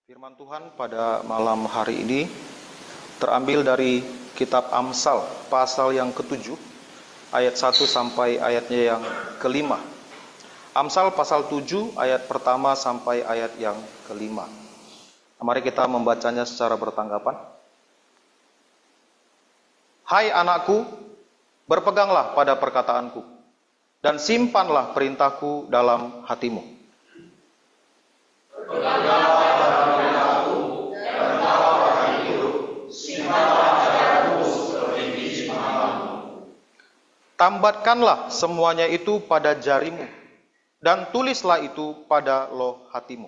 Firman Tuhan pada malam hari ini terambil dari kitab Amsal pasal yang ke-7 ayat 1 sampai ayatnya yang ke-5. Amsal pasal 7 ayat pertama sampai ayat yang ke-5. Mari kita membacanya secara bertanggapan. Hai anakku, berpeganglah pada perkataanku dan simpanlah perintahku dalam hatimu. Tambatkanlah semuanya itu pada jarimu, dan tulislah itu pada loh hatimu.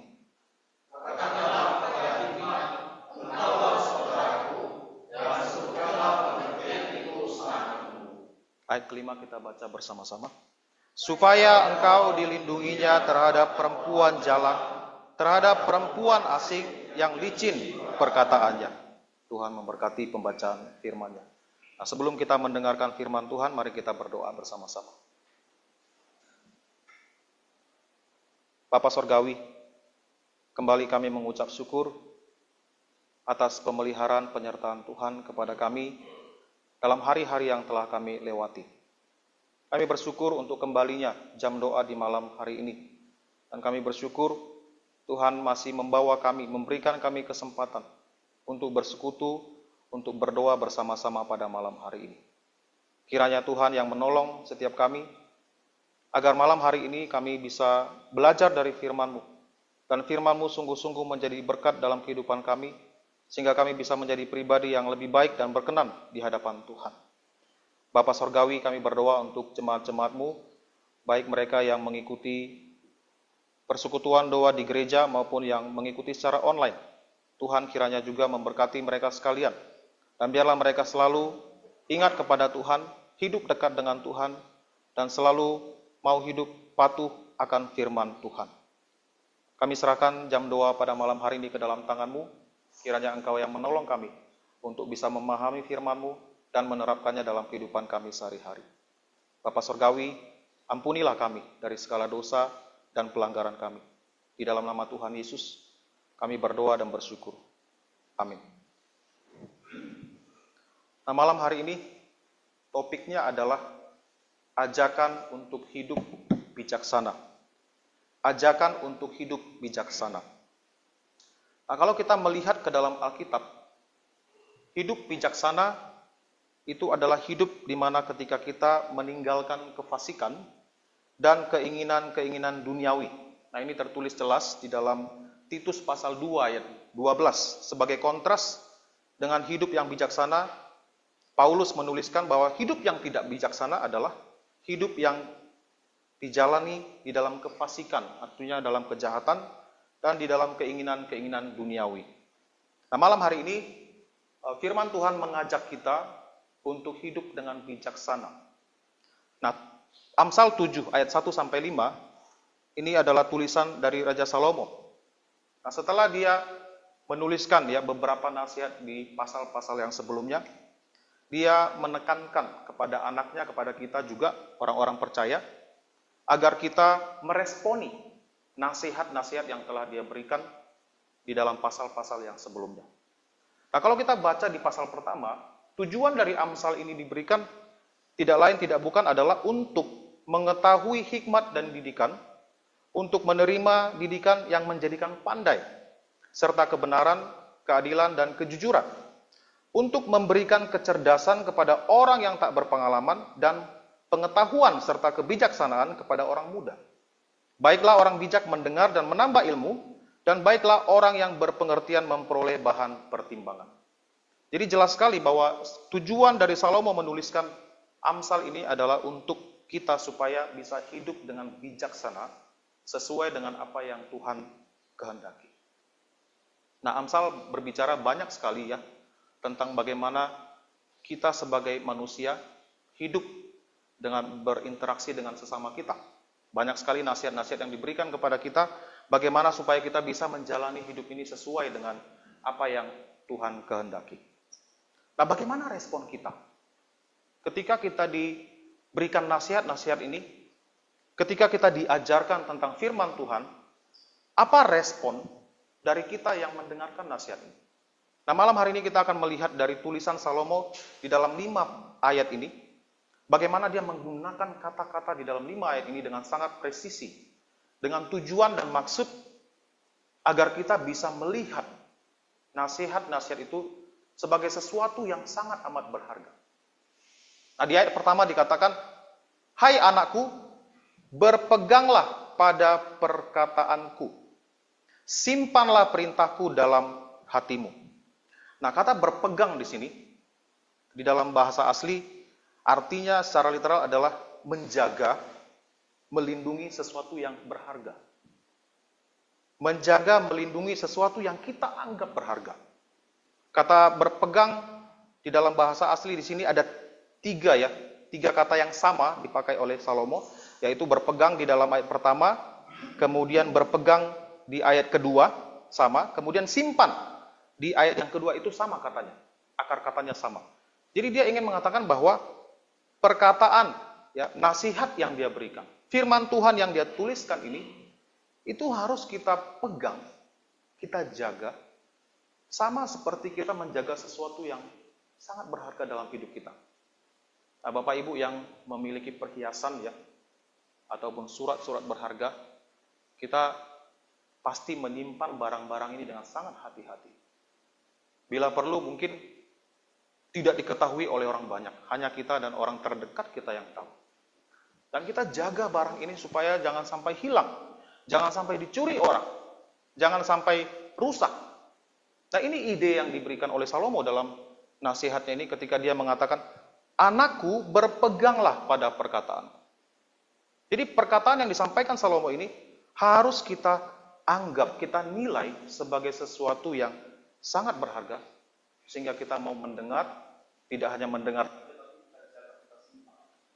Ayat kelima kita baca bersama-sama. Supaya engkau dilindunginya terhadap perempuan jalak, terhadap perempuan asing yang licin perkataannya. Tuhan memberkati pembacaan firman-Nya. Nah, sebelum kita mendengarkan firman Tuhan, mari kita berdoa bersama-sama. Bapa Sorgawi, kembali kami mengucap syukur atas pemeliharaan penyertaan Tuhan kepada kami dalam hari-hari yang telah kami lewati. Kami bersyukur untuk kembalinya jam doa di malam hari ini. Dan kami bersyukur Tuhan masih membawa kami, memberikan kami kesempatan untuk bersekutu, untuk berdoa bersama-sama pada malam hari ini. Kiranya Tuhan yang menolong setiap kami, agar malam hari ini kami bisa belajar dari firman-Mu, dan firman-Mu sungguh-sungguh menjadi berkat dalam kehidupan kami, sehingga kami bisa menjadi pribadi yang lebih baik dan berkenan di hadapan Tuhan. Bapa Sorgawi, kami berdoa untuk jemaat-jemaat-Mu, baik mereka yang mengikuti persekutuan doa di gereja maupun yang mengikuti secara online. Tuhan kiranya juga memberkati mereka sekalian. Dan biarlah mereka selalu ingat kepada Tuhan, hidup dekat dengan Tuhan, dan selalu mau hidup patuh akan firman Tuhan. Kami serahkan jam doa pada malam hari ini ke dalam tangan-Mu. Kiranya Engkau yang menolong kami untuk bisa memahami firman-Mu dan menerapkannya dalam kehidupan kami sehari-hari. Bapa Sorgawi, ampunilah kami dari segala dosa dan pelanggaran kami. Di dalam nama Tuhan Yesus, kami berdoa dan bersyukur. Amin. Nah, malam hari ini topiknya adalah ajakan untuk hidup bijaksana. Ajakan untuk hidup bijaksana. Nah, kalau kita melihat ke dalam Alkitab, hidup bijaksana itu adalah hidup di mana ketika kita meninggalkan kefasikan dan keinginan-keinginan duniawi. Nah, ini tertulis jelas di dalam Titus pasal 2 ayat 12. Sebagai kontras dengan hidup yang bijaksana, Paulus menuliskan bahwa hidup yang tidak bijaksana adalah hidup yang dijalani di dalam kefasikan, artinya dalam kejahatan dan di dalam keinginan-keinginan duniawi. Nah, malam hari ini firman Tuhan mengajak kita untuk hidup dengan bijaksana. Nah, Amsal 7 ayat 1 sampai 5 ini adalah tulisan dari Raja Salomo. Nah, setelah dia menuliskan beberapa nasihat di pasal-pasal yang sebelumnya, dia menekankan kepada anaknya, kepada kita juga, orang-orang percaya, agar kita meresponi nasihat-nasihat yang telah dia berikan di dalam pasal-pasal yang sebelumnya. Nah, kalau kita baca di pasal pertama, tujuan dari Amsal ini diberikan tidak lain tidak bukan adalah untuk mengetahui hikmat dan didikan, untuk menerima didikan yang menjadikan pandai, serta kebenaran, keadilan, dan kejujuran, untuk memberikan kecerdasan kepada orang yang tak berpengalaman dan pengetahuan serta kebijaksanaan kepada orang muda. Baiklah orang bijak mendengar dan menambah ilmu, dan baiklah orang yang berpengertian memperoleh bahan pertimbangan. Jadi jelas sekali bahwa tujuan dari Salomo menuliskan Amsal ini adalah untuk kita supaya bisa hidup dengan bijaksana sesuai dengan apa yang Tuhan kehendaki. Nah, Amsal berbicara banyak sekali tentang bagaimana kita sebagai manusia hidup dengan berinteraksi dengan sesama kita. Banyak sekali nasihat-nasihat yang diberikan kepada kita, bagaimana supaya kita bisa menjalani hidup ini sesuai dengan apa yang Tuhan kehendaki. Nah, bagaimana respon kita? Ketika kita diberikan nasihat-nasihat ini, ketika kita diajarkan tentang firman Tuhan, apa respon dari kita yang mendengarkan nasihat ini. Nah, malam hari ini kita akan melihat dari tulisan Salomo di dalam 5 ayat ini, bagaimana dia menggunakan kata-kata di dalam 5 ayat ini dengan sangat presisi, dengan tujuan dan maksud agar kita bisa melihat nasihat-nasihat itu sebagai sesuatu yang sangat amat berharga. Nah, di ayat pertama dikatakan, "Hai anakku, berpeganglah pada perkataanku, simpanlah perintahku dalam hatimu." Nah, kata berpegang di sini, di dalam bahasa asli, artinya secara literal adalah menjaga, melindungi sesuatu yang berharga. Menjaga, melindungi sesuatu yang kita anggap berharga. Kata berpegang di dalam bahasa asli di sini ada 3 kata yang sama dipakai oleh Salomo, yaitu berpegang di dalam ayat pertama, kemudian berpegang di ayat kedua sama, kemudian simpan di ayat yang kedua itu sama katanya, akar katanya sama. Jadi dia ingin mengatakan bahwa perkataan, ya, nasihat yang dia berikan, firman Tuhan yang dia tuliskan ini, itu harus kita pegang, kita jaga, sama seperti kita menjaga sesuatu yang sangat berharga dalam hidup kita. Nah, Bapak Ibu yang memiliki perhiasan, ya, ataupun surat-surat berharga, kita pasti menyimpan barang-barang ini dengan sangat hati-hati. Bila perlu mungkin tidak diketahui oleh orang banyak, hanya kita dan orang terdekat kita yang tahu. Dan kita jaga barang ini supaya jangan sampai hilang, jangan sampai dicuri orang, jangan sampai rusak. Nah, ini ide yang diberikan oleh Salomo dalam nasihatnya ini ketika dia mengatakan, "Anakku, berpeganglah pada perkataan." Jadi perkataan yang disampaikan Salomo ini harus kita anggap, kita nilai sebagai sesuatu yang sangat berharga, sehingga kita mau mendengar, tidak hanya mendengar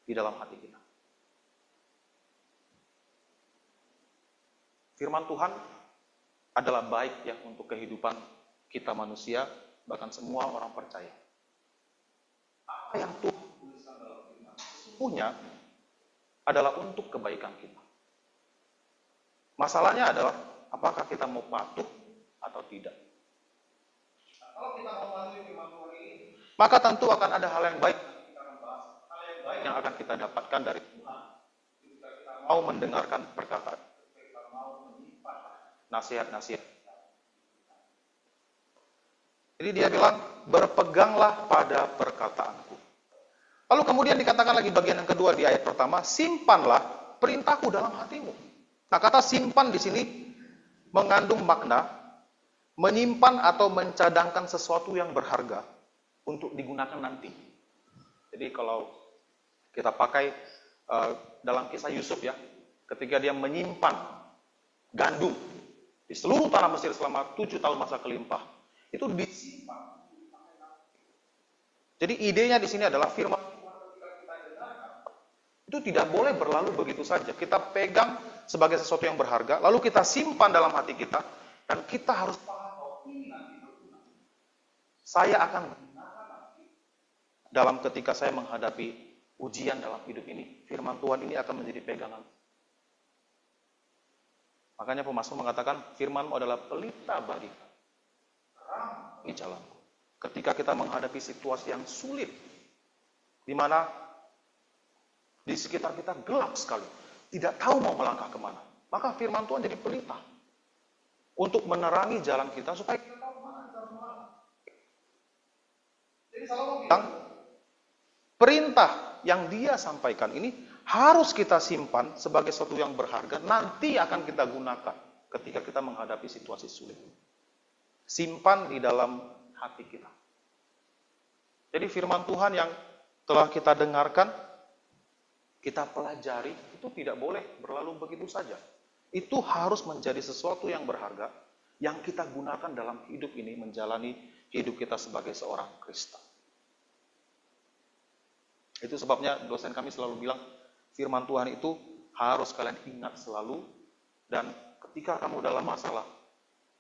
di dalam hati kita. Firman Tuhan adalah baik, ya, untuk kehidupan kita manusia, bahkan semua orang percaya. Apa yang Tuhan tuliskan dalam firman sesungguhnya adalah untuk kebaikan kita. Masalahnya adalah apakah kita mau patuh atau tidak. Nah, kalau kita mau mematuhi firman Tuhan ini, maka tentu akan ada hal yang baik yang kita akan bahas, hal yang baik yang akan kita dapatkan dari Tuhan jika kita mau mendengarkan perkataan, kita mau menyimpan nasihat-nasihat. Jadi dia bilang, berpeganglah pada perkataanku. Lalu kemudian dikatakan lagi bagian yang kedua di ayat pertama, simpanlah perintahku dalam hatimu. Nah, kata simpan di sini mengandung makna menyimpan atau mencadangkan sesuatu yang berharga untuk digunakan nanti. Jadi kalau kita pakai dalam kisah Yusuf, ya, ketika dia menyimpan gandum di seluruh tanah Mesir selama 7 tahun masa kelimpah, itu disimpan. Jadi idenya di sini adalah firman Tuhan ketika kita dengarkan itu tidak boleh berlalu begitu saja. Kita pegang sebagai sesuatu yang berharga, lalu kita simpan dalam hati kita, dan kita harus paham bahwa ini nanti berguna. Saya akan gunakan nanti dalam ketika saya menghadapi ujian dalam hidup ini. Firman Tuhan ini akan menjadi pegangan. Makanya pemazmur mengatakan, firman-Mu adalah pelita bagiku, terang di jalanku. Ketika kita menghadapi situasi yang sulit, di mana di sekitar kita gelap sekali, tidak tahu mau melangkah kemana, maka firman Tuhan jadi pelita untuk menerangi jalan kita supaya kita tahu mana kita harus melangkah. Jadi Salomo bilang, perintah yang dia sampaikan ini harus kita simpan sebagai sesuatu yang berharga, nanti akan kita gunakan ketika kita menghadapi situasi sulit. Simpan di dalam hati kita. Jadi firman Tuhan yang telah kita dengarkan, kita pelajari, itu tidak boleh berlalu begitu saja. Itu harus menjadi sesuatu yang berharga, yang kita gunakan dalam hidup ini, menjalani hidup kita sebagai seorang Kristen. Itu sebabnya dosen kami selalu bilang, firman Tuhan itu harus kalian ingat selalu, dan ketika kamu dalam masalah,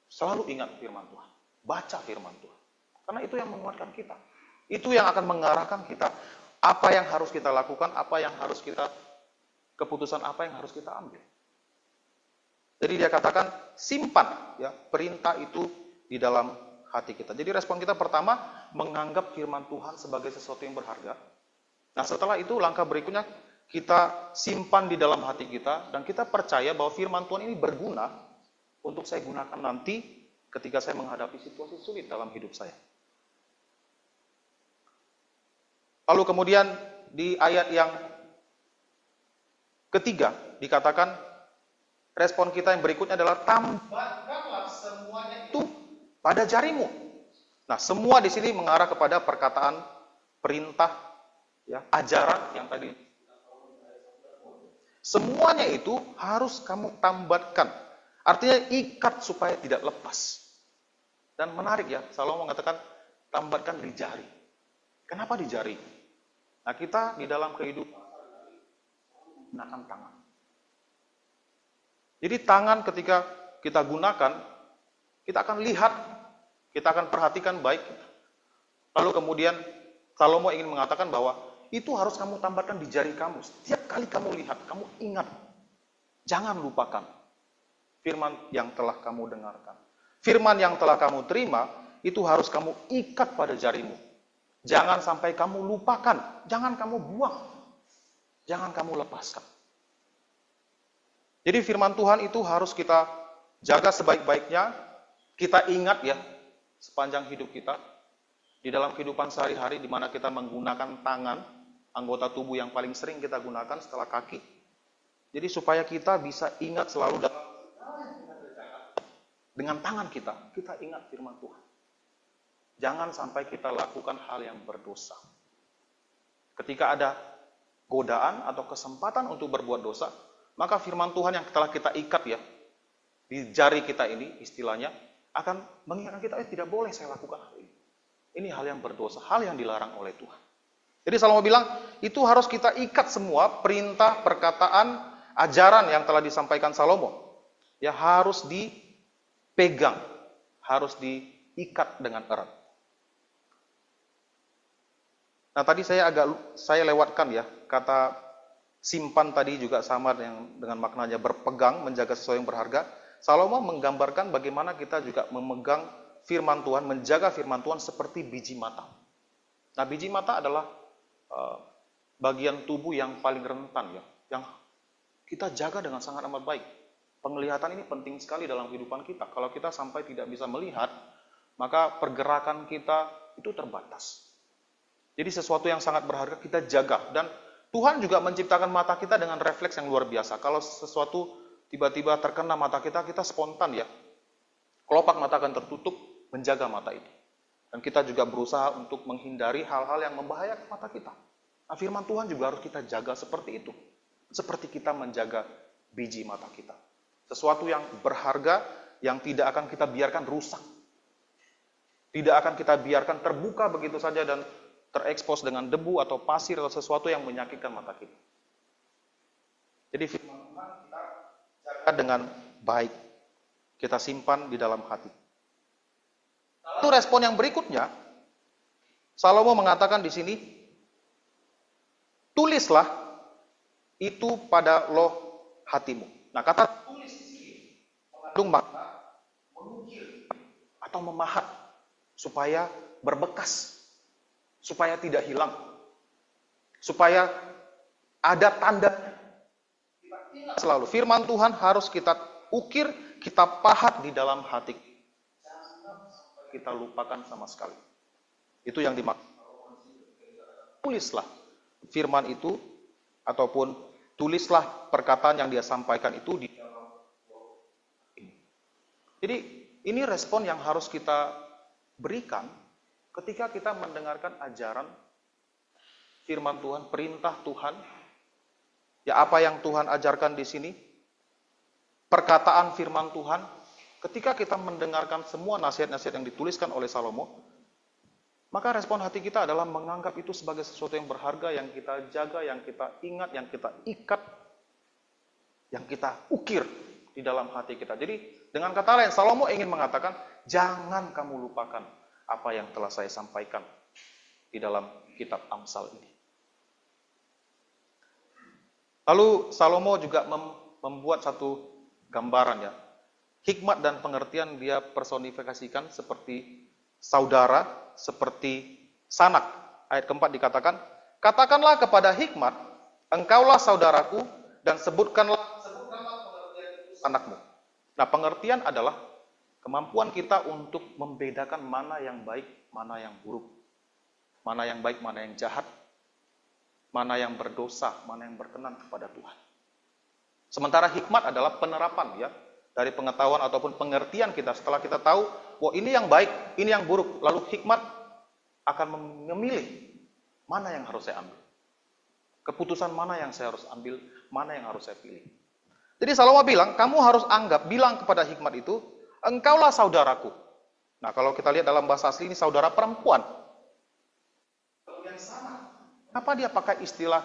selalu ingat firman Tuhan. Baca firman Tuhan. Karena itu yang menguatkan kita. Itu yang akan mengarahkan kita. Apa yang harus kita lakukan, apa yang harus kita, keputusan apa yang harus kita ambil. Jadi dia katakan simpan ya perintah itu di dalam hati kita. Jadi respon kita pertama menganggap firman Tuhan sebagai sesuatu yang berharga. Nah setelah itu langkah berikutnya kita simpan di dalam hati kita dan kita percaya bahwa firman Tuhan ini berguna untuk saya gunakan nanti ketika saya menghadapi situasi sulit dalam hidup saya. Lalu kemudian di ayat yang ketiga dikatakan respon kita yang berikutnya adalah tambahkanlah semuanya itu pada jarimu. Nah, semua di sini mengarah kepada perkataan perintah, ya, ajaran yang tadi. Semuanya itu harus kamu tambahkan. Artinya ikat supaya tidak lepas. Dan menarik ya, Salomo mengatakan tambahkan di jari. Kenapa di jari? Nah, kita di dalam kehidupan gunakan tangan. Jadi tangan ketika kita gunakan, kita akan lihat, kita akan perhatikan baik. Lalu kemudian Salomo ingin mengatakan bahwa itu harus kamu tambahkan di jari kamu. Setiap kali kamu lihat, kamu ingat. Jangan lupakan firman yang telah kamu dengarkan. Firman yang telah kamu terima, itu harus kamu ikat pada jarimu. Jangan sampai kamu lupakan, jangan kamu buang. Jangan kamu lepaskan. Jadi firman Tuhan itu harus kita jaga sebaik-baiknya, kita ingat ya, sepanjang hidup kita, di dalam kehidupan sehari-hari di mana kita menggunakan tangan, anggota tubuh yang paling sering kita gunakan setelah kaki. Jadi supaya kita bisa ingat selalu dengan tangan kita ingat firman Tuhan. Jangan sampai kita lakukan hal yang berdosa. Ketika ada godaan atau kesempatan untuk berbuat dosa, maka firman Tuhan yang telah kita ikat ya, di jari kita ini istilahnya, akan mengingatkan kita, tidak boleh saya lakukan hal ini. Ini hal yang berdosa, hal yang dilarang oleh Tuhan. Jadi Salomo bilang, itu harus kita ikat semua perintah, perkataan, ajaran yang telah disampaikan Salomo. Ya harus dipegang, harus diikat dengan erat. Nah tadi saya lewatkan ya, kata simpan tadi juga sama dengan maknanya berpegang, menjaga sesuatu yang berharga. Salomo menggambarkan bagaimana kita juga memegang firman Tuhan, menjaga firman Tuhan seperti biji mata. Nah biji mata adalah bagian tubuh yang paling rentan ya, yang kita jaga dengan sangat amat baik. Penglihatan ini penting sekali dalam kehidupan kita. Kalau kita sampai tidak bisa melihat, maka pergerakan kita itu terbatas. Jadi sesuatu yang sangat berharga kita jaga. Dan Tuhan juga menciptakan mata kita dengan refleks yang luar biasa. Kalau sesuatu tiba-tiba terkena mata kita spontan ya. Kelopak mata akan tertutup, menjaga mata itu. Dan kita juga berusaha untuk menghindari hal-hal yang membahayakan mata kita. Nah, firman Tuhan juga harus kita jaga seperti itu. Seperti kita menjaga biji mata kita. Sesuatu yang berharga, yang tidak akan kita biarkan rusak. Tidak akan kita biarkan terbuka begitu saja dan terekspos dengan debu atau pasir atau sesuatu yang menyakitkan mata kita. Jadi firman Tuhan kita jaga dengan baik. Kita simpan di dalam hati. Lalu respon yang berikutnya, Salomo mengatakan di sini, tulislah itu pada loh hatimu. Nah kata tulis di sini mengandung makna mengukir atau memahat supaya berbekas. Supaya tidak hilang. Supaya ada tanda. Kita ingat selalu, firman Tuhan harus kita ukir, kita pahat di dalam hati. Jangan sampai kita lupakan sama sekali. Itu yang dimaksud. Tulislah firman itu, ataupun tulislah perkataan yang dia sampaikan itu di dalam ini. Jadi ini respon yang harus kita berikan ketika kita mendengarkan ajaran firman Tuhan, perintah Tuhan, ya apa yang Tuhan ajarkan di sini, perkataan firman Tuhan, ketika kita mendengarkan semua nasihat-nasihat yang dituliskan oleh Salomo, maka respon hati kita adalah menganggap itu sebagai sesuatu yang berharga, yang kita jaga, yang kita ingat, yang kita ikat, yang kita ukir di dalam hati kita. Jadi dengan kata lain, Salomo ingin mengatakan, jangan kamu lupakan apa yang telah saya sampaikan di dalam kitab Amsal ini. Lalu Salomo juga membuat satu gambaran ya. Hikmat dan pengertian dia personifikasikan seperti saudara, seperti sanak. Ayat keempat dikatakan, katakanlah kepada hikmat, engkaulah saudaraku, dan sebutkanlah pengertian itu sanakmu. Nah, pengertian adalah kemampuan kita untuk membedakan mana yang baik, mana yang buruk. Mana yang baik, mana yang jahat. Mana yang berdosa, mana yang berkenan kepada Tuhan. Sementara hikmat adalah penerapan ya, dari pengetahuan ataupun pengertian kita setelah kita tahu, wah ini yang baik, ini yang buruk. Lalu hikmat akan memilih mana yang harus saya ambil. Keputusan mana yang saya harus ambil, mana yang harus saya pilih. Jadi Salomo bilang, kamu harus bilang kepada hikmat itu, engkaulah saudaraku. Nah kalau kita lihat dalam bahasa asli ini saudara perempuan. Yang sama. Kenapa dia pakai istilah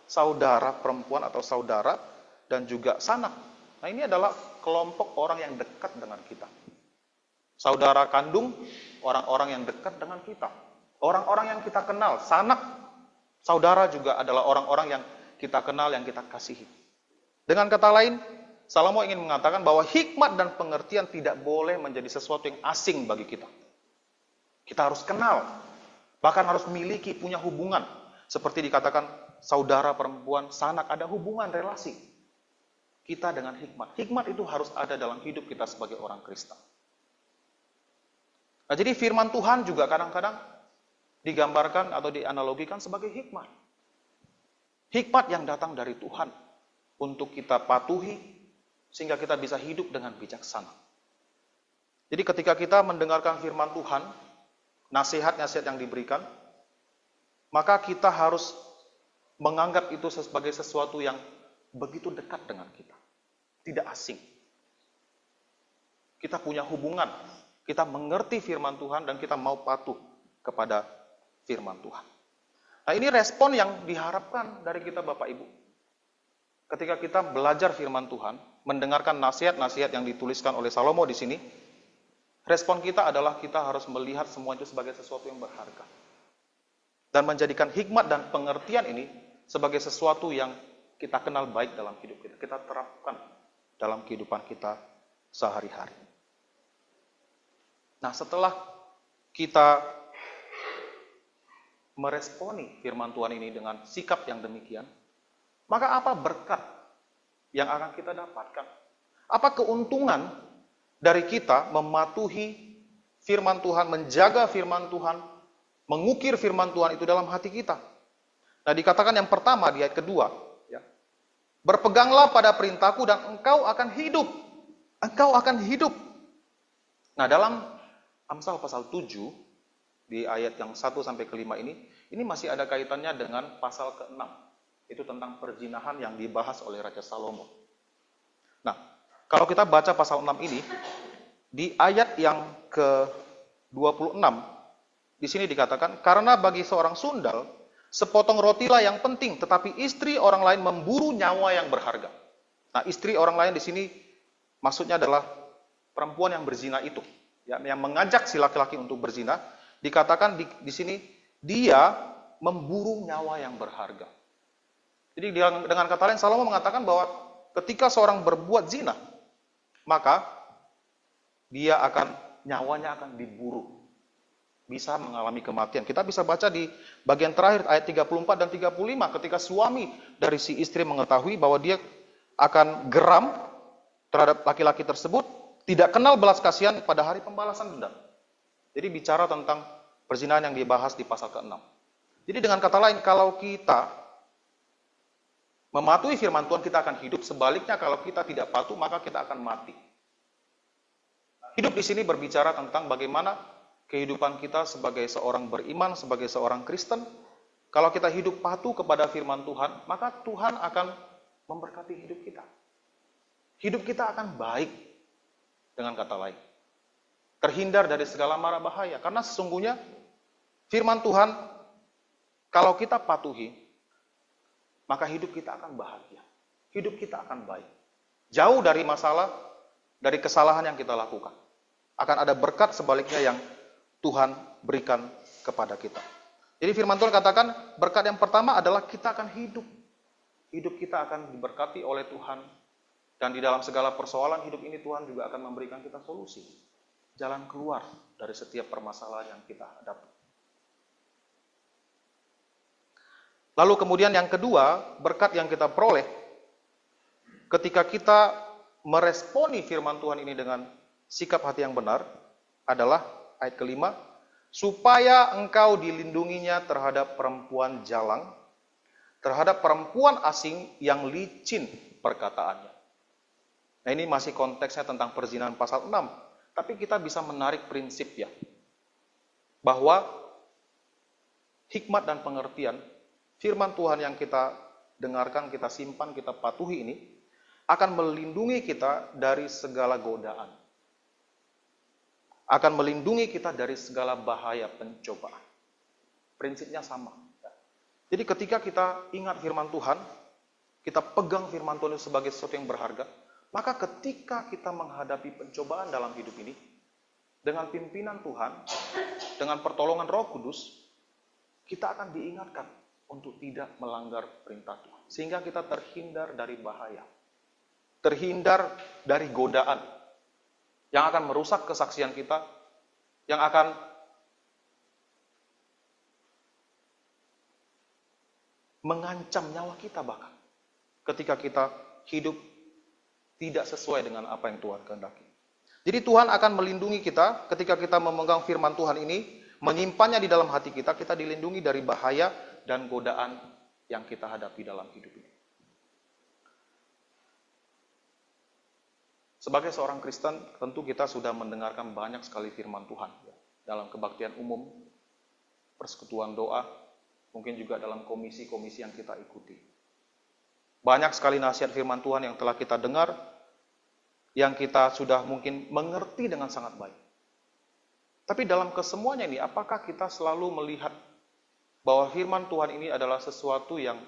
saudara perempuan atau saudara dan juga sanak? Nah ini adalah kelompok orang yang dekat dengan kita. Saudara kandung, orang-orang yang dekat dengan kita. Orang-orang yang kita kenal, sanak, saudara juga adalah orang-orang yang kita kenal, yang kita kasihi. Dengan kata lain, Salomo ingin mengatakan bahwa hikmat dan pengertian tidak boleh menjadi sesuatu yang asing bagi kita. Kita harus kenal, bahkan harus miliki, punya hubungan. Seperti dikatakan saudara perempuan, sanak, ada hubungan, relasi kita dengan hikmat. Hikmat itu harus ada dalam hidup kita sebagai orang Kristen. Nah, jadi firman Tuhan juga kadang-kadang digambarkan atau dianalogikan sebagai hikmat. Hikmat yang datang dari Tuhan untuk kita patuhi sehingga kita bisa hidup dengan bijaksana. Jadi ketika kita mendengarkan firman Tuhan, nasihat-nasihat yang diberikan, maka kita harus menganggap itu sebagai sesuatu yang begitu dekat dengan kita. Tidak asing. Kita punya hubungan. Kita mengerti firman Tuhan dan kita mau patuh kepada firman Tuhan. Nah ini respon yang diharapkan dari kita Bapak Ibu. Ketika kita belajar firman Tuhan, mendengarkan nasihat-nasihat yang dituliskan oleh Salomo di sini, respon kita adalah kita harus melihat semua itu sebagai sesuatu yang berharga. Dan menjadikan hikmat dan pengertian ini sebagai sesuatu yang kita kenal baik dalam hidup kita. Kita terapkan dalam kehidupan kita sehari-hari. Nah, setelah kita meresponi firman Tuhan ini dengan sikap yang demikian, maka apa berkat yang akan kita dapatkan? Apa keuntungan dari kita mematuhi firman Tuhan, menjaga firman Tuhan, mengukir firman Tuhan itu dalam hati kita? Nah, dikatakan yang pertama di ayat kedua, berpeganglah pada perintahku dan engkau akan hidup. Engkau akan hidup. Nah, dalam Amsal pasal 7, di ayat yang 1 sampai ke 5 ini masih ada kaitannya dengan pasal ke-6. Itu tentang perzinahan yang dibahas oleh Raja Salomo. Nah, kalau kita baca pasal 6 ini, di ayat yang ke-26, di sini dikatakan, karena bagi seorang sundal, sepotong rotilah yang penting, tetapi istri orang lain memburu nyawa yang berharga. Nah, istri orang lain di sini maksudnya adalah perempuan yang berzina itu, yang mengajak si laki-laki untuk berzina. Dikatakan di sini dia memburu nyawa yang berharga. Jadi dengan kata lain Salomo mengatakan bahwa ketika seorang berbuat zina, maka nyawanya akan diburu. Bisa mengalami kematian. Kita bisa baca di bagian terakhir ayat 34 dan 35 ketika suami dari si istri mengetahui bahwa dia akan geram terhadap laki-laki tersebut, tidak kenal belas kasihan pada hari pembalasan dendam. Jadi bicara tentang perzinahan yang dibahas di pasal ke-6. Jadi dengan kata lain, kalau kita mematuhi firman Tuhan, kita akan hidup. Sebaliknya kalau kita tidak patuh, maka kita akan mati. Hidup di sini berbicara tentang bagaimana kehidupan kita sebagai seorang beriman, sebagai seorang Kristen. Kalau kita hidup patuh kepada firman Tuhan, maka Tuhan akan memberkati hidup kita. Hidup kita akan baik, dengan kata lain. Terhindar dari segala mara bahaya. Karena sesungguhnya firman Tuhan, kalau kita patuhi, maka hidup kita akan bahagia. Hidup kita akan baik. Jauh dari masalah, dari kesalahan yang kita lakukan. Akan ada berkat sebaliknya yang Tuhan berikan kepada kita. Jadi firman Tuhan katakan, berkat yang pertama adalah kita akan hidup. Hidup kita akan diberkati oleh Tuhan. Dan di dalam segala persoalan hidup ini Tuhan juga akan memberikan kita solusi. Jalan keluar dari setiap permasalahan yang kita hadapi. Lalu kemudian yang kedua, berkat yang kita peroleh ketika kita meresponi firman Tuhan ini dengan sikap hati yang benar adalah ayat kelima, supaya engkau dilindunginya terhadap perempuan jalang, terhadap perempuan asing yang licin perkataannya. Nah, ini masih konteksnya tentang perzinahan pasal 6. Tapi kita bisa menarik prinsip ya. Bahwa hikmat dan pengertian firman Tuhan yang kita dengarkan, kita simpan, kita patuhi ini akan melindungi kita dari segala godaan. Akan melindungi kita dari segala bahaya pencobaan. Prinsipnya sama. Jadi ketika kita ingat firman Tuhan, kita pegang firman Tuhan sebagai sesuatu yang berharga, maka ketika kita menghadapi pencobaan dalam hidup ini, dengan pimpinan Tuhan, dengan pertolongan Roh Kudus, kita akan diingatkan untuk tidak melanggar perintah Tuhan. Sehingga kita terhindar dari bahaya, terhindar dari godaan, yang akan merusak kesaksian kita, yang akan mengancam nyawa kita bahkan, ketika kita hidup tidak sesuai dengan apa yang Tuhan kehendaki. Jadi Tuhan akan melindungi kita ketika kita memegang firman Tuhan ini, menyimpannya di dalam hati kita, kita dilindungi dari bahaya dan godaan yang kita hadapi dalam hidup ini. Sebagai seorang Kristen, tentu kita sudah mendengarkan banyak sekali firman Tuhan. Dalam kebaktian umum, persekutuan doa, mungkin juga dalam komisi-komisi yang kita ikuti. Banyak sekali nasihat firman Tuhan yang telah kita dengar, yang kita sudah mungkin mengerti dengan sangat baik. Tapi dalam kesemuanya ini, apakah kita selalu melihat bahwa firman Tuhan ini adalah sesuatu yang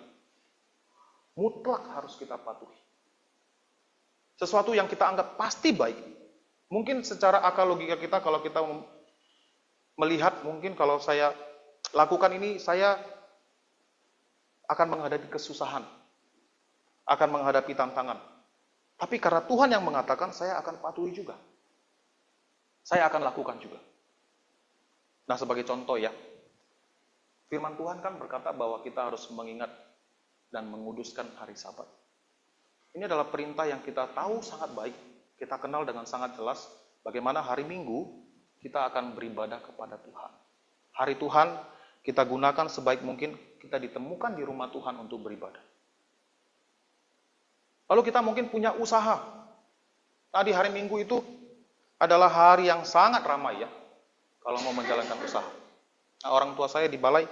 mutlak harus kita patuhi? Sesuatu yang kita anggap pasti baik. Mungkin secara akal logika kita, kalau kita melihat, mungkin kalau saya lakukan ini, saya akan menghadapi kesusahan, akan menghadapi tantangan. Tapi karena Tuhan yang mengatakan, saya akan patuhi juga. Saya akan lakukan juga. Nah, sebagai contoh ya, firman Tuhan kan berkata bahwa kita harus mengingat dan menguduskan hari Sabat. Ini adalah perintah yang kita tahu sangat baik, kita kenal dengan sangat jelas, bagaimana hari Minggu kita akan beribadah kepada Tuhan. Hari Tuhan kita gunakan sebaik mungkin, kita ditemukan di rumah Tuhan untuk beribadah. Lalu kita mungkin punya usaha. Tadi hari Minggu itu adalah hari yang sangat ramai ya, kalau mau menjalankan usaha. Nah, orang tua saya di balai,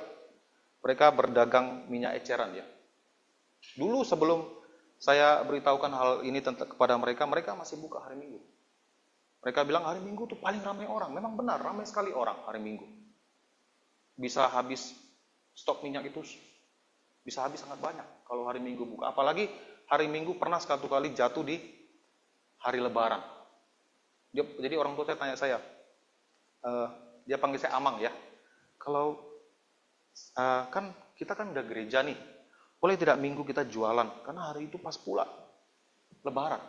mereka berdagang minyak eceran ya. Dulu sebelum saya beritahukan hal ini kepada mereka, mereka masih buka hari Minggu. Mereka bilang hari Minggu itu paling ramai orang. Memang benar, ramai sekali orang hari Minggu. Bisa habis stok minyak itu, bisa habis sangat banyak kalau hari Minggu buka. Apalagi hari Minggu pernah satu kali jatuh di hari Lebaran. Jadi orang tua saya tanya saya, dia panggil saya Amang ya. Kalau kan kita kan udah gereja nih, boleh tidak Minggu kita jualan? Karena hari itu pas pula Lebaran.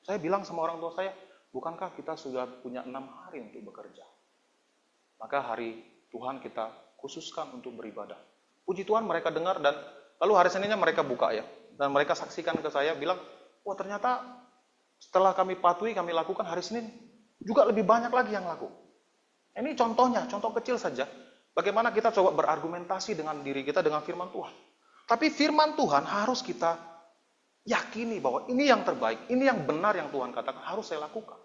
Saya bilang sama orang tua saya, bukankah kita sudah punya 6 hari untuk bekerja? Maka hari Tuhan kita khususkan untuk beribadah. Puji Tuhan mereka dengar, dan lalu hari Seninnya mereka buka ya. Dan mereka saksikan ke saya, bilang, wah ternyata setelah kami patuhi, kami lakukan hari Senin, juga lebih banyak lagi yang laku. Ini contohnya, contoh kecil saja. Bagaimana kita coba berargumentasi dengan diri kita dengan firman Tuhan. Tapi firman Tuhan harus kita yakini bahwa ini yang terbaik, ini yang benar yang Tuhan katakan, harus saya lakukan.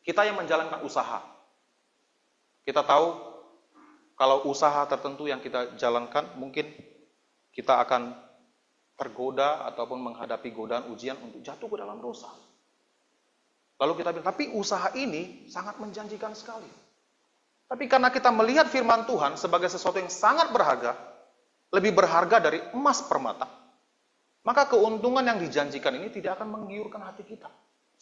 Kita yang menjalankan usaha. Kita tahu, kalau usaha tertentu yang kita jalankan, mungkin kita akan tergoda ataupun menghadapi godaan ujian untuk jatuh ke dalam dosa. Lalu kita bilang, tapi usaha ini sangat menjanjikan sekali. Tapi karena kita melihat firman Tuhan sebagai sesuatu yang sangat berharga, lebih berharga dari emas permata, maka keuntungan yang dijanjikan ini tidak akan menggiurkan hati kita.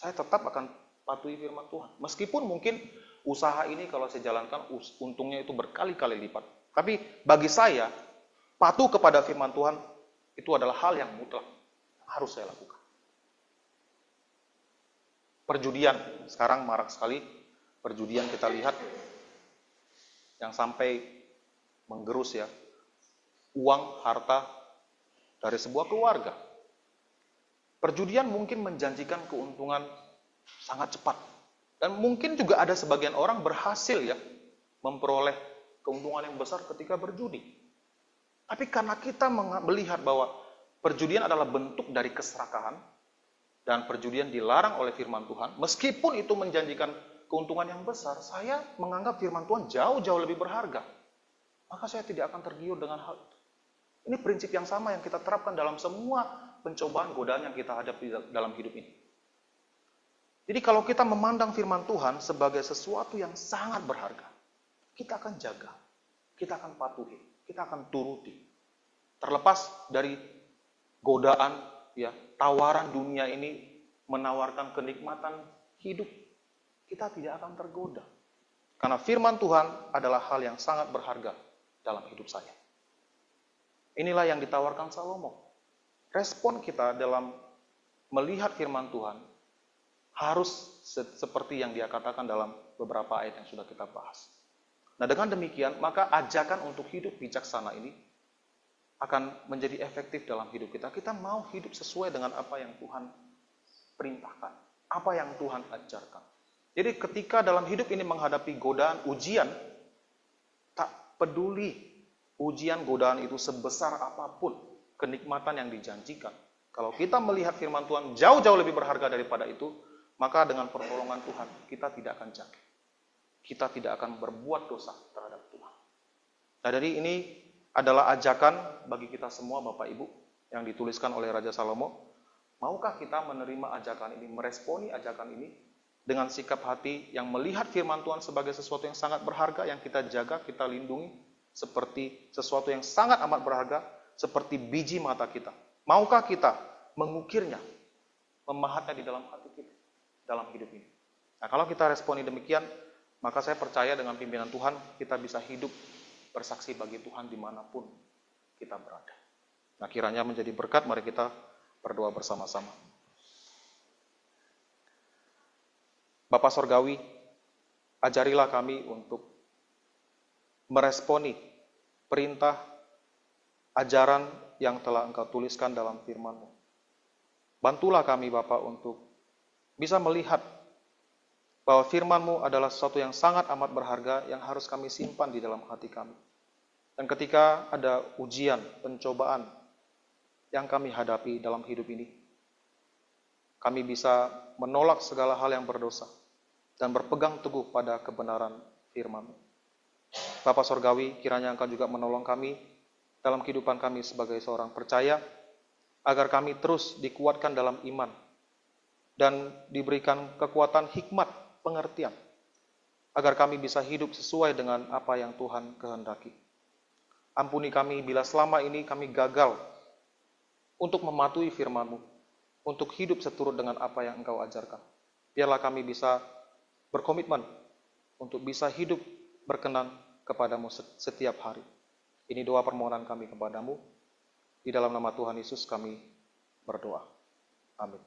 Saya tetap akan patuhi firman Tuhan. Meskipun mungkin usaha ini kalau saya jalankan, untungnya itu berkali-kali lipat. Tapi bagi saya, patuh kepada firman Tuhan, itu adalah hal yang mutlak, harus saya lakukan. Perjudian, sekarang marak sekali perjudian kita lihat yang sampai menggerus ya uang, harta dari sebuah keluarga. Perjudian mungkin menjanjikan keuntungan sangat cepat. Dan mungkin juga ada sebagian orang berhasil ya memperoleh keuntungan yang besar ketika berjudi. Tapi karena kita melihat bahwa perjudian adalah bentuk dari keserakahan dan perjudian dilarang oleh firman Tuhan, meskipun itu menjanjikan keuntungan yang besar, saya menganggap firman Tuhan jauh-jauh lebih berharga. Maka saya tidak akan tergiur dengan hal itu. Ini prinsip yang sama yang kita terapkan dalam semua pencobaan godaan yang kita hadapi dalam hidup ini. Jadi kalau kita memandang firman Tuhan sebagai sesuatu yang sangat berharga, kita akan jaga, kita akan patuhi, kita akan turuti. Terlepas dari godaan, ya, tawaran dunia ini menawarkan kenikmatan hidup, kita tidak akan tergoda. Karena firman Tuhan adalah hal yang sangat berharga dalam hidup saya. Inilah yang ditawarkan Salomo. Respon kita dalam melihat firman Tuhan harus seperti yang dia katakan dalam beberapa ayat yang sudah kita bahas. Nah, dengan demikian, maka ajakan untuk hidup bijaksana ini akan menjadi efektif dalam hidup kita. Kita mau hidup sesuai dengan apa yang Tuhan perintahkan, apa yang Tuhan ajarkan. Jadi ketika dalam hidup ini menghadapi godaan, ujian, tak peduli ujian godaan itu sebesar apapun kenikmatan yang dijanjikan. Kalau kita melihat firman Tuhan jauh-jauh lebih berharga daripada itu, maka dengan pertolongan Tuhan kita tidak akan jatuh. Kita tidak akan berbuat dosa terhadap Tuhan. Nah, dari ini adalah ajakan bagi kita semua Bapak Ibu yang dituliskan oleh Raja Salomo. Maukah kita menerima ajakan ini, meresponi ajakan ini dengan sikap hati yang melihat firman Tuhan sebagai sesuatu yang sangat berharga, yang kita jaga, kita lindungi, seperti sesuatu yang sangat amat berharga, seperti biji mata kita. Maukah kita mengukirnya, memahatnya di dalam hati kita, dalam hidup ini? Nah, kalau kita responi demikian, maka saya percaya dengan pimpinan Tuhan, kita bisa hidup bersaksi bagi Tuhan dimanapun kita berada. Nah, kiranya menjadi berkat, mari kita berdoa bersama-sama. Bapa Sorgawi, ajarilah kami untuk meresponi perintah, ajaran yang telah Engkau tuliskan dalam firman-Mu. Bantulah kami Bapa untuk bisa melihat bahwa firman-Mu adalah sesuatu yang sangat amat berharga yang harus kami simpan di dalam hati kami. Dan ketika ada ujian, pencobaan yang kami hadapi dalam hidup ini, kami bisa menolak segala hal yang berdosa dan berpegang teguh pada kebenaran firman-Mu. Bapa Sorgawi, kiranya Engkau juga menolong kami dalam kehidupan kami sebagai seorang percaya, agar kami terus dikuatkan dalam iman dan diberikan kekuatan hikmat, pengertian, agar kami bisa hidup sesuai dengan apa yang Tuhan kehendaki. Ampuni kami bila selama ini kami gagal untuk mematuhi firman-Mu, untuk hidup seturut dengan apa yang Engkau ajarkan. Biarlah kami bisa berkomitmen untuk bisa hidup berkenan kepadamu setiap hari. Ini doa permohonan kami kepadamu. Di dalam nama Tuhan Yesus kami berdoa. Amin.